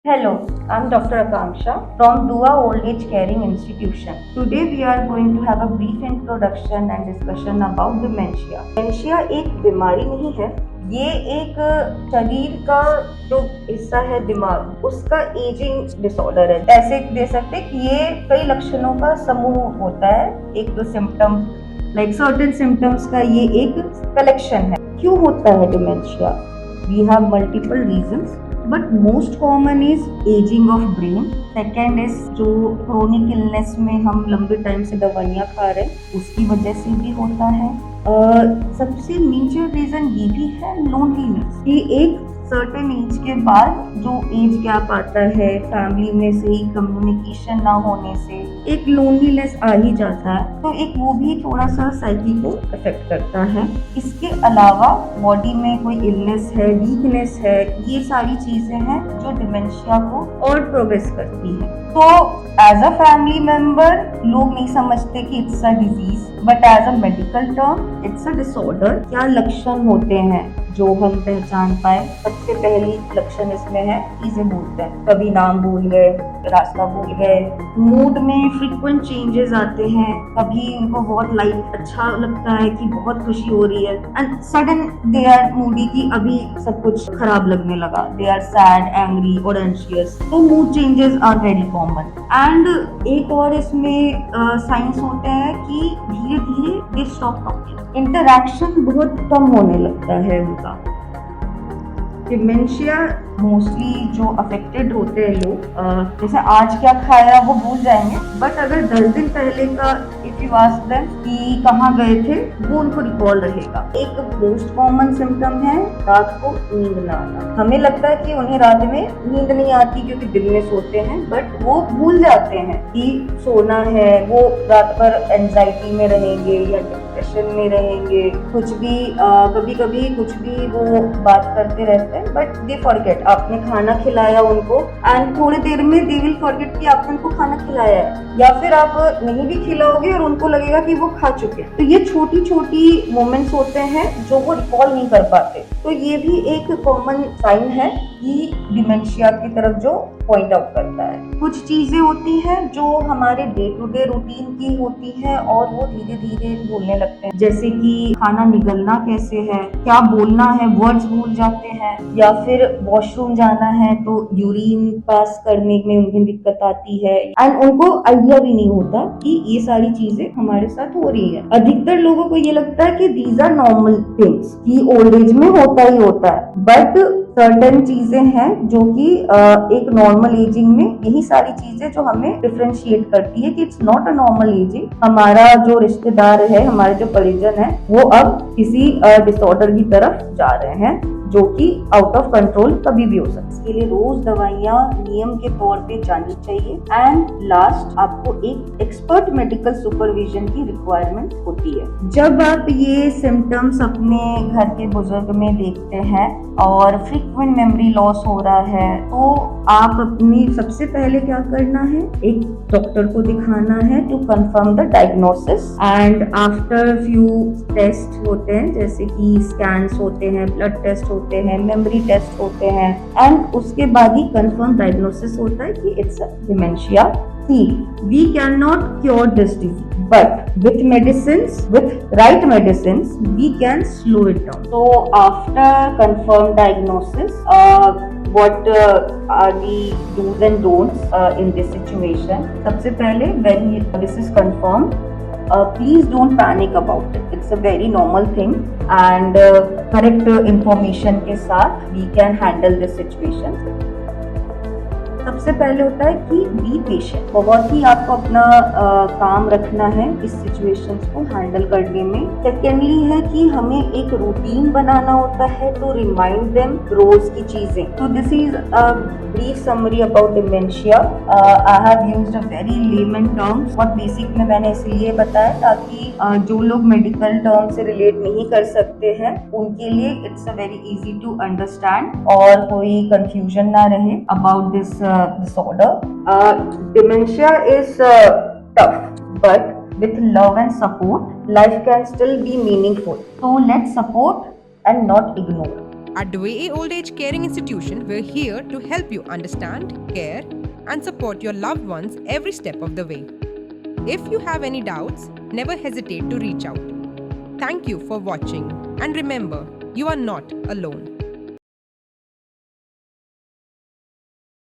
Hello, I'm Dr. Akanksha from Dua Old Age Caring Institution. Today we are going to have a brief introduction and discussion about dementia. Dementia एक बीमारी नहीं है, ये एक शरीर का जो हिस्सा है दिमाग उसका एजिंग डिसऑर्डर है। ऐसे दे सकते हैं कि ये कई लक्षणों का समूह होता है, एक सिम्टम लाइक सर्टेन सिम्टम्स का ये एक कलेक्शन है। क्यों होता है dementia? We have multiple reasons. But most common is ageing of brain. Second is जो क्रोनिक इलनेस में हम लंबे टाइम से दवाइयाँ खा रहे हैं उसकी वजह से भी होता है। सबसे मेजर रीजन ये भी है लोनलीनेस कि एक सर्टेन एज के बाद जो एज गैप आता है, फैमिली में से ही कम्युनिकेशन ना होने से एक लोनलीनेस आ ही जाता है, तो एक वो भी थोड़ा सा साइकी को अफेक्ट करता है। इसके अलावा बॉडी में कोई इलनेस है, वीकनेस है, ये सारी चीजें हैं जो डिमेंशिया को और प्रोग्रेस करती हैं। तो एज अ फैमिली मेंबर लोग नहीं समझते कि it's a disease, but as a medical term it's a disorder. क्या लक्षण होते हैं जो हम पहचान पाए? सबसे पहली लक्षण इसमें है चीजें भूलते हैं, कभी नाम भूल गए, रास्ता भूल गए, मूड में फ्रीक्वेंट चेंजेस आते हैं, कभी उनको बहुत लाइक अच्छा लगता है कि बहुत खुशी हो रही है and sudden they are moody की अभी सब कुछ खराब लगने लगा, दे आर सैड, एंग्री और एंशियस। तो mood changes are very common. And एक और इसमें साइंस होते हैं कि धीरे धीरे दे स्टॉप टॉकिंग, इंटरैक्शन बहुत कम होने लगता है उनका। डिमेंशिया मोस्टली जो अफेक्टेड होते हैं लोग, जैसे आज क्या खाया वो भूल जाएंगे, बट अगर 10 दिन पहले का इफ यू आस्क देम कि कहाँ गए थे वो उनको रिकॉल रहेगा। एक मोस्ट कॉमन सिम्टम है रात को नींद ना आना। हमें लगता है कि उन्हें रात में नींद नहीं आती क्योंकि दिन में सोते हैं, बट वो भूल जाते हैं कि सोना है। वो रात भर एंजाइटी में रहेंगे या डिप्रेशन में रहेंगे, कुछ भी कभी कभी कुछ भी वो बात करते रहते हैं, बट दे फॉरगेट। आपने खाना खिलाया उनको एंड थोड़ी देर में दे विल फॉरगेट कि आपने उनको खाना खिलाया है, या फिर आप नहीं भी खिलाओगे और उनको लगेगा कि वो खा चुके हैं। तो ये छोटी छोटी मोमेंट्स होते हैं जो वो रिकॉल नहीं कर पाते। तो ये भी एक कॉमन साइन है कि डिमेंशिया की तरफ जो पॉइंट आउट करता है। कुछ चीजें होती हैं जो हमारे डे टू डे रूटीन की होती है और वो धीरे धीरे भूलने लगते हैं, जैसे कि खाना निगलना कैसे है, क्या बोलना है, वर्ड्स भूल जाते हैं, या फिर वॉशरूम जाना है तो यूरिन पास करने में उन्हें दिक्कत आती है एंड उनको आइडिया भी नहीं होता कि ये सारी चीजें हमारे साथ हो रही है। अधिकतर लोगों को ये लगता है कि दीज आर नॉर्मल थिंग्स, कि ओल्ड एज में होता ही होता है, बट सर्टेन चीजें हैं जो कि एक नॉर्मल एजिंग में यही सारी चीजें जो हमें डिफरेंशिएट करती है कि it's not a normal ageing. हमारा जो रिश्तेदार है, हमारे जो परिजन है, वो अब किसी डिसऑर्डर की तरफ जा रहे हैं जो कि आउट ऑफ कंट्रोल कभी भी हो सकता है। इसके लिए रोज दवाइयाँ नियम के तौर पे जानी चाहिए एंड लास्ट आपको एक एक्सपर्ट मेडिकल सुपरविजन की रिक्वायरमेंट होती है। जब आप ये सिम्टम्स अपने घर के बुजुर्ग में देखते हैं और फ्रीक्वेंट मेमोरी लॉस हो रहा है, तो आप अपनी सबसे पहले क्या करना है, एक डॉक्टर को दिखाना है to confirm the diagnosis and after few test होते हैं, जैसे कि स्कैन्स होते हैं, ब्लड टेस्ट होते हैं, मेमोरी टेस्ट होते हैं एंड उसके बाद ही कंफर्म डायग्नोसिस होता है कि it's dementia. See, we cannot cure this disease, but with medicines, with right medicines, we can slow it down. So after confirmed diagnosis, what are the do's and don'ts in this situation? सबसे पहले when this is confirmed, please don't panic about it. It's a very normal thing and correct information के साथ we can handle this situation. सबसे पहले होता है कि be patient. बहुत ही आपको अपना काम रखना है इस सिचुएशंस को हैंडल करने में। सेकेंडली है कि हमें एक रूटीन बनाना होता है टू रिमाइंड देम रोज की चीजें। तो this is a brief summary about dementia. I have used a very lemon terms. बहुत बेसिक में मैंने इसलिए बताया ताकि जो लोग मेडिकल टर्म से रिलेट नहीं कर सकते हैं उनके लिए it's a very easy to understand और कोई कंफ्यूजन ना रहे about this disorder. Dementia is tough, but with love and support, life can still be meaningful. So let's support and not ignore. At Dwayne Old Age Caring Institution, we're here to help you understand, care, and support your loved ones every step of the way. If you have any doubts, never hesitate to reach out. Thank you for watching, and remember, you are not alone.